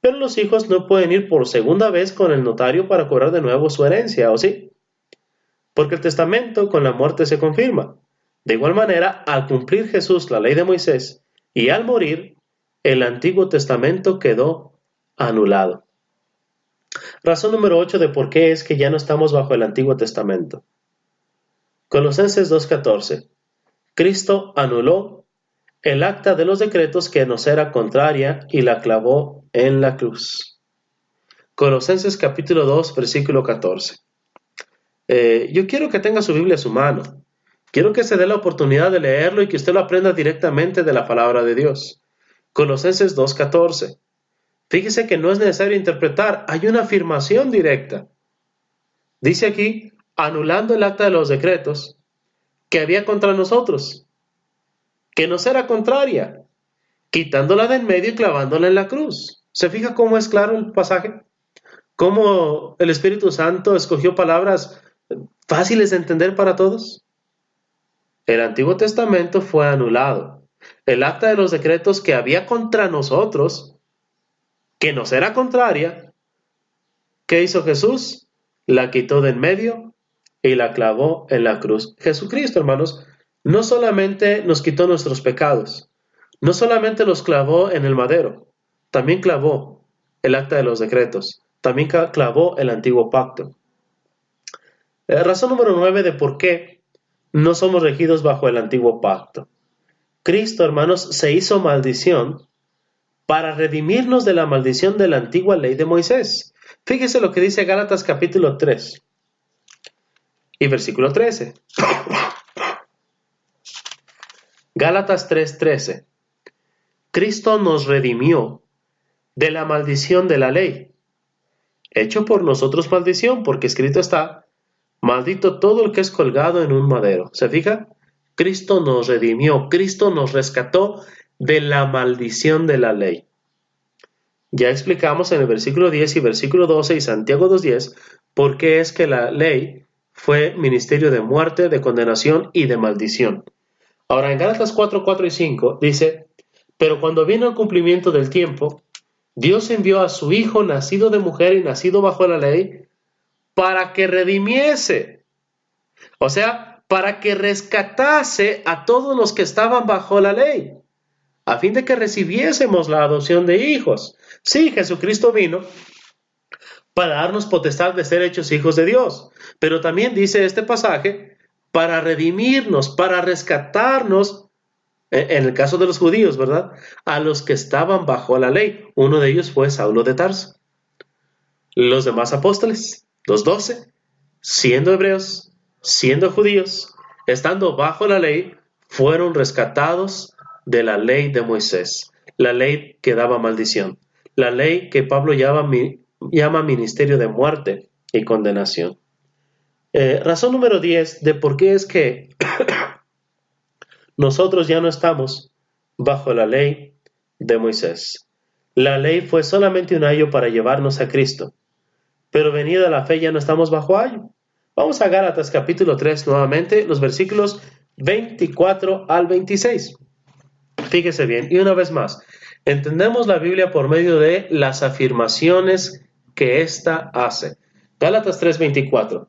Pero los hijos no pueden ir por segunda vez con el notario para cobrar de nuevo su herencia, ¿o sí? Porque el testamento con la muerte se confirma. De igual manera, al cumplir Jesús la ley de Moisés y al morir, el Antiguo Testamento quedó anulado. Razón número 8 de por qué es que ya no estamos bajo el Antiguo Testamento. Colosenses 2:14. Cristo anuló el acta de los decretos que nos era contraria y la clavó en la cruz. Colosenses capítulo 2, versículo 14. Yo quiero que tenga su Biblia a su mano. Quiero que se dé la oportunidad de leerlo y que usted lo aprenda directamente de la palabra de Dios. Colosenses 2:14. Fíjese que no es necesario interpretar, hay una afirmación directa. Dice aquí, anulando el acta de los decretos que había contra nosotros, que nos era contraria, quitándola de en medio y clavándola en la cruz. ¿Se fija cómo es claro el pasaje? ¿Cómo el Espíritu Santo escogió palabras fáciles de entender para todos? El Antiguo Testamento fue anulado. El acta de los decretos que había contra nosotros, que nos era contraria, ¿qué hizo Jesús? La quitó de en medio y la clavó en la cruz. Jesucristo, hermanos, no solamente nos quitó nuestros pecados, no solamente los clavó en el madero, también clavó el acta de los decretos, también clavó el antiguo pacto. Razón número 9 de por qué no somos regidos bajo el antiguo pacto. Cristo, hermanos, se hizo maldición para redimirnos de la maldición de la antigua ley de Moisés. Fíjese lo que dice Gálatas capítulo 3 y versículo 13. Gálatas 3:13. Cristo nos redimió de la maldición de la ley, hecho por nosotros maldición, porque escrito está, maldito todo el que es colgado en un madero. ¿Se fija? Cristo nos redimió, Cristo nos rescató de la maldición de la ley. Ya explicamos en el versículo 10 y versículo 12 y Santiago 2:10 por qué es que la ley fue ministerio de muerte, de condenación y de maldición. Ahora en Gálatas 4:4 y 5 dice, pero cuando vino el cumplimiento del tiempo, Dios envió a su Hijo nacido de mujer y nacido bajo la ley para que redimiese, o sea, para que rescatase a todos los que estaban bajo la ley, a fin de que recibiésemos la adopción de hijos. Sí, Jesucristo vino para darnos potestad de ser hechos hijos de Dios, pero también dice este pasaje, para redimirnos, para rescatarnos, en el caso de los judíos, ¿verdad? A los que estaban bajo la ley. Uno de ellos fue Saulo de Tarso. Los demás apóstoles, los 12, siendo hebreos, siendo judíos, estando bajo la ley, fueron rescatados de la ley de Moisés, la ley que daba maldición, la ley que Pablo llama ministerio de muerte y condenación. Razón número 10 de por qué es que nosotros ya no estamos bajo la ley de Moisés. La ley fue solamente un ayo para llevarnos a Cristo, pero venida la fe ya no estamos bajo ayo. Vamos a Gálatas capítulo 3 nuevamente, los versículos 24 al 26. Fíjese bien, y una vez más, entendemos la Biblia por medio de las afirmaciones que ésta hace. Gálatas 3:24.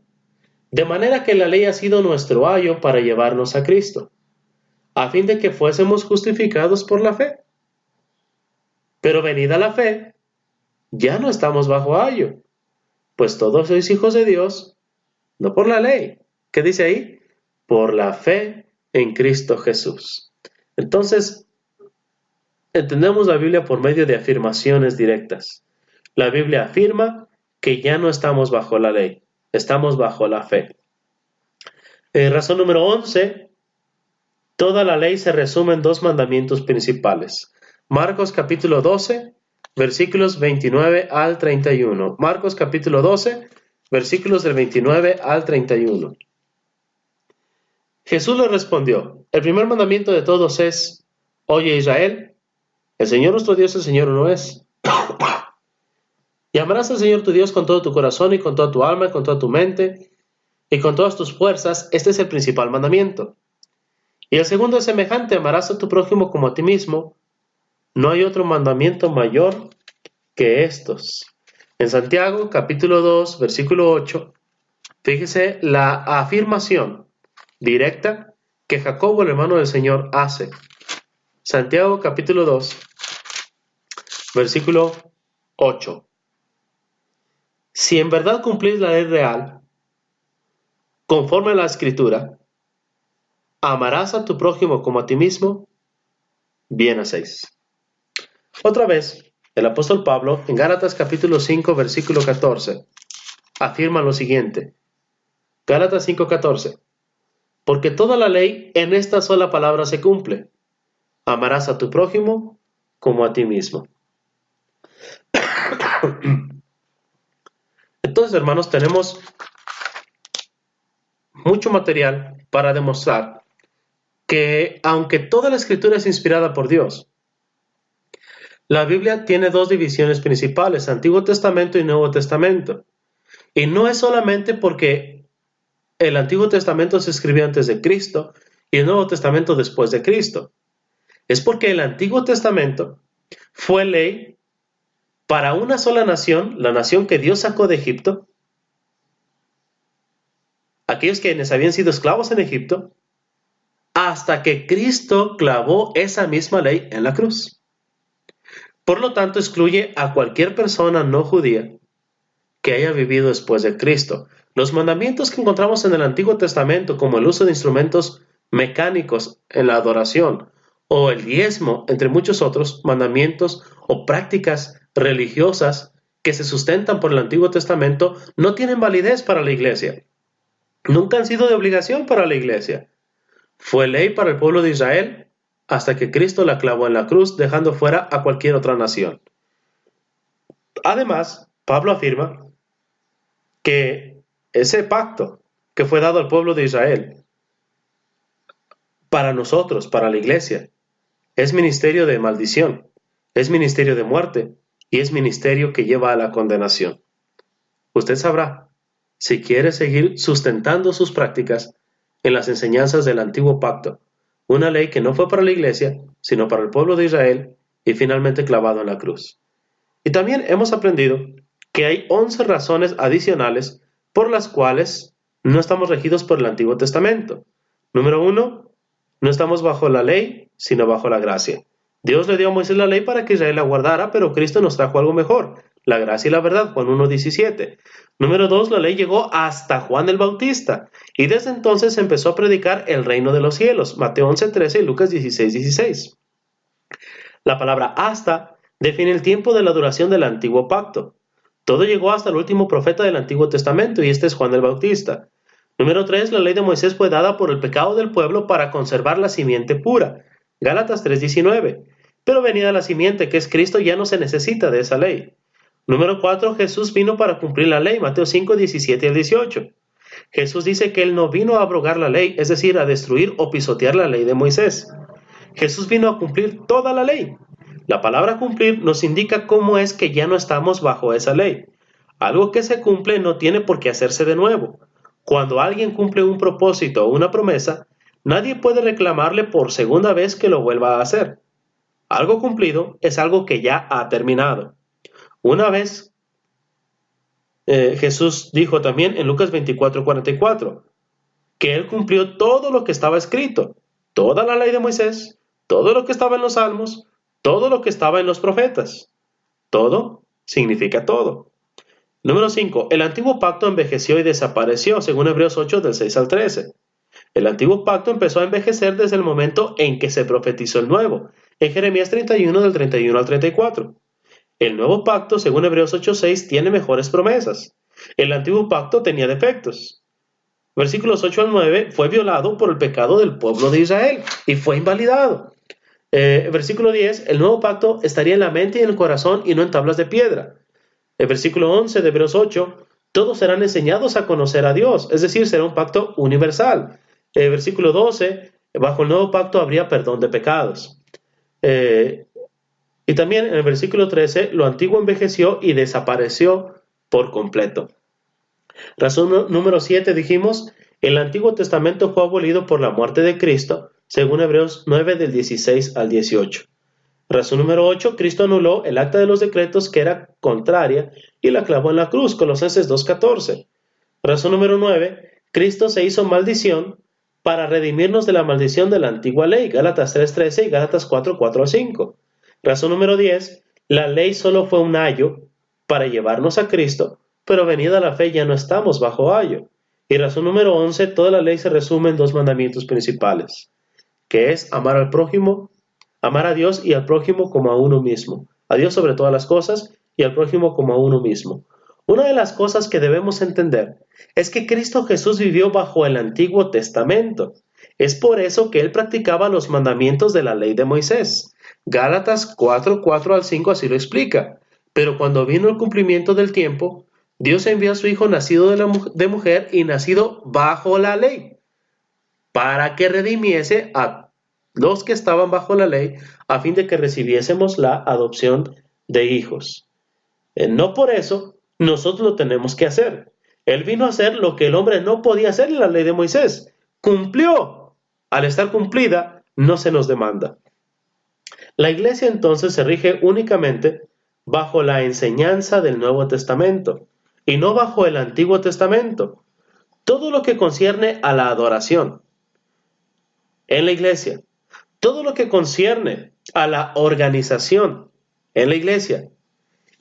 De manera que la ley ha sido nuestro ayo para llevarnos a Cristo, a fin de que fuésemos justificados por la fe. Pero venida la fe, ya no estamos bajo ayo, pues todos sois hijos de Dios, no por la ley. ¿Qué dice ahí? Por la fe en Cristo Jesús. Entonces, entendemos la Biblia por medio de afirmaciones directas. La Biblia afirma que ya no estamos bajo la ley, estamos bajo la fe. Razón número 11. Toda la ley se resume en dos mandamientos principales. Marcos capítulo 12, versículos 29 al 31. Marcos capítulo 12, versículos del 29 al 31. Jesús le respondió: el primer mandamiento de todos es: oye Israel, el Señor nuestro Dios, el Señor uno es. Y amarás al Señor tu Dios con todo tu corazón y con toda tu alma y con toda tu mente y con todas tus fuerzas. Este es el principal mandamiento. Y el segundo es semejante: amarás a tu prójimo como a ti mismo. No hay otro mandamiento mayor que estos. En Santiago, capítulo 2, versículo 8, fíjese la afirmación directa que Jacobo, el hermano del Señor, hace. Santiago, capítulo 2, versículo 8. Si en verdad cumplís la ley real, conforme a la Escritura, amarás a tu prójimo como a ti mismo, bien hacéis. Otra vez, el apóstol Pablo, en Gálatas capítulo 5, versículo 14, afirma lo siguiente. Gálatas 5:14. Porque toda la ley en esta sola palabra se cumple: amarás a tu prójimo como a ti mismo. Entonces, hermanos, tenemos mucho material para demostrar que, aunque toda la Escritura es inspirada por Dios, la Biblia tiene dos divisiones principales: Antiguo Testamento y Nuevo Testamento. Y no es solamente porque el Antiguo Testamento se escribió antes de Cristo y el Nuevo Testamento después de Cristo. Es porque el Antiguo Testamento fue ley para una sola nación, la nación que Dios sacó de Egipto, aquellos quienes habían sido esclavos en Egipto, hasta que Cristo clavó esa misma ley en la cruz. Por lo tanto, excluye a cualquier persona no judía que haya vivido después de Cristo. Los mandamientos que encontramos en el Antiguo Testamento, como el uso de instrumentos mecánicos en la adoración, o el diezmo, entre muchos otros mandamientos o prácticas religiosas que se sustentan por el Antiguo Testamento, no tienen validez para la iglesia. Nunca han sido de obligación para la iglesia. Fue ley para el pueblo de Israel hasta que Cristo la clavó en la cruz, dejando fuera a cualquier otra nación. Además, Pablo afirma que ese pacto que fue dado al pueblo de Israel, para nosotros, para la iglesia, es ministerio de maldición, es ministerio de muerte y es ministerio que lleva a la condenación. Usted sabrá, si quiere seguir sustentando sus prácticas en las enseñanzas del antiguo pacto, una ley que no fue para la iglesia, sino para el pueblo de Israel y finalmente clavado en la cruz. Y también hemos aprendido que hay 11 razones adicionales por las cuales no estamos regidos por el Antiguo Testamento. Número 1, no estamos bajo la ley, sino bajo la gracia. Dios le dio a Moisés la ley para que Israel la guardara, pero Cristo nos trajo algo mejor: la gracia y la verdad, Juan 1:17. Número 2, la ley llegó hasta Juan el Bautista, y desde entonces empezó a predicar el reino de los cielos, Mateo 11:13 y Lucas 16:16. La palabra hasta define el tiempo de la duración del antiguo pacto. Todo llegó hasta el último profeta del Antiguo Testamento, y este es Juan el Bautista. Número 3, la ley de Moisés fue dada por el pecado del pueblo para conservar la simiente pura, Gálatas 3:19. Pero venida la simiente, que es Cristo, ya no se necesita de esa ley. Número 4, Jesús vino para cumplir la ley, Mateo 5:17 al 18. Jesús dice que Él no vino a abrogar la ley, es decir, a destruir o pisotear la ley de Moisés. Jesús vino a cumplir toda la ley. La palabra cumplir nos indica cómo es que ya no estamos bajo esa ley. Algo que se cumple no tiene por qué hacerse de nuevo. Cuando alguien cumple un propósito o una promesa, nadie puede reclamarle por segunda vez que lo vuelva a hacer. Algo cumplido es algo que ya ha terminado. Una vez, Jesús dijo también en Lucas 24:44, que Él cumplió todo lo que estaba escrito, toda la ley de Moisés, todo lo que estaba en los Salmos, todo lo que estaba en los profetas. Todo significa todo. Número 5. El antiguo pacto envejeció y desapareció, según Hebreos 8, del 6 al 13. El antiguo pacto empezó a envejecer desde el momento en que se profetizó el nuevo, en Jeremías 31 del 31 al 34. El nuevo pacto, según Hebreos 8:6, tiene mejores promesas. El antiguo pacto tenía defectos. Versículos 8 al 9, fue violado por el pecado del pueblo de Israel y fue invalidado. Versículo 10, el nuevo pacto estaría en la mente y en el corazón y no en tablas de piedra. El versículo 11 de Hebreos 8, todos serán enseñados a conocer a Dios, es decir, será un pacto universal. Versículo 12, bajo el nuevo pacto habría perdón de pecados. Y también en el versículo 13, lo antiguo envejeció y desapareció por completo. Razón número 7, dijimos, el Antiguo Testamento fue abolido por la muerte de Cristo, según Hebreos 9 del 16 al 18. Razón número 8, Cristo anuló el acta de los decretos que era contraria y la clavó en la cruz, Colosenses 2:14. Razón número 9, Cristo se hizo maldición para redimirnos de la maldición de la antigua ley, Gálatas 3:13 y Gálatas 4:4-5. Razón número 10, la ley solo fue un ayo para llevarnos a Cristo, pero venida la fe ya no estamos bajo ayo. Y razón número 11, toda la ley se resume en dos mandamientos principales, que es amar al prójimo, amar a Dios y al prójimo como a uno mismo, a Dios sobre todas las cosas y al prójimo como a uno mismo. Una de las cosas que debemos entender es que Cristo Jesús vivió bajo el Antiguo Testamento. Es por eso que él practicaba los mandamientos de la ley de Moisés. Gálatas 4:4-5 así lo explica. Pero cuando vino el cumplimiento del tiempo, Dios envió a su Hijo nacido de mujer y nacido bajo la ley, para que redimiese a los que estaban bajo la ley, a fin de que recibiésemos la adopción de hijos. No por eso nosotros lo tenemos que hacer. Él vino a hacer lo que el hombre no podía hacer en la ley de Moisés. Cumplió. Al estar cumplida, no se nos demanda. La iglesia entonces se rige únicamente bajo la enseñanza del Nuevo Testamento y no bajo el Antiguo Testamento. Todo lo que concierne a la adoración en la iglesia, todo lo que concierne a la organización en la iglesia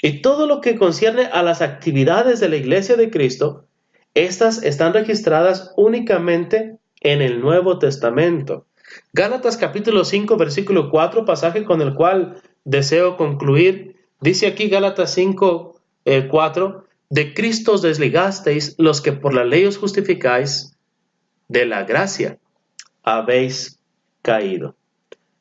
y todo lo que concierne a las actividades de la iglesia de Cristo, estas están registradas únicamente en el Nuevo Testamento. Gálatas capítulo 5, versículo 4, pasaje con el cual deseo concluir, dice aquí Gálatas 5, 4, de Cristo os desligasteis los que por la ley os justificáis, de la gracia habéis caído.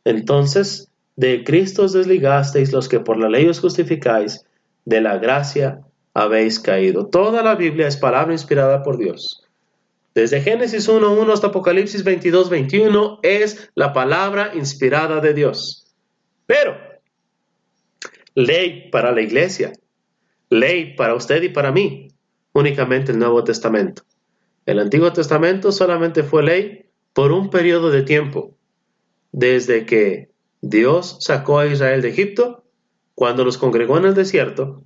Entonces, de Cristo os desligasteis los que por la ley os justificáis, de la gracia habéis caído. Toda la Biblia es palabra inspirada por Dios. Desde Génesis 1:1 hasta Apocalipsis 22:21 es la palabra inspirada de Dios. Pero, ley para la iglesia, ley para usted y para mí, únicamente el Nuevo Testamento. El Antiguo Testamento solamente fue ley por un periodo de tiempo, desde que Dios sacó a Israel de Egipto, cuando los congregó en el desierto,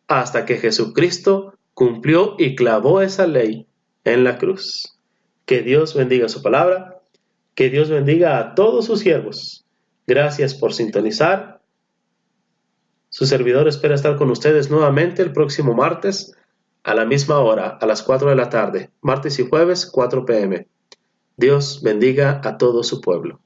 hasta que Jesucristo cumplió y clavó esa ley en la cruz. Que Dios bendiga su palabra, que Dios bendiga a todos sus siervos. Gracias por sintonizar. Su servidor espera estar con ustedes nuevamente el próximo martes a la misma hora, a las 4 de la tarde, martes y jueves, 4 p.m. Dios bendiga a todo su pueblo.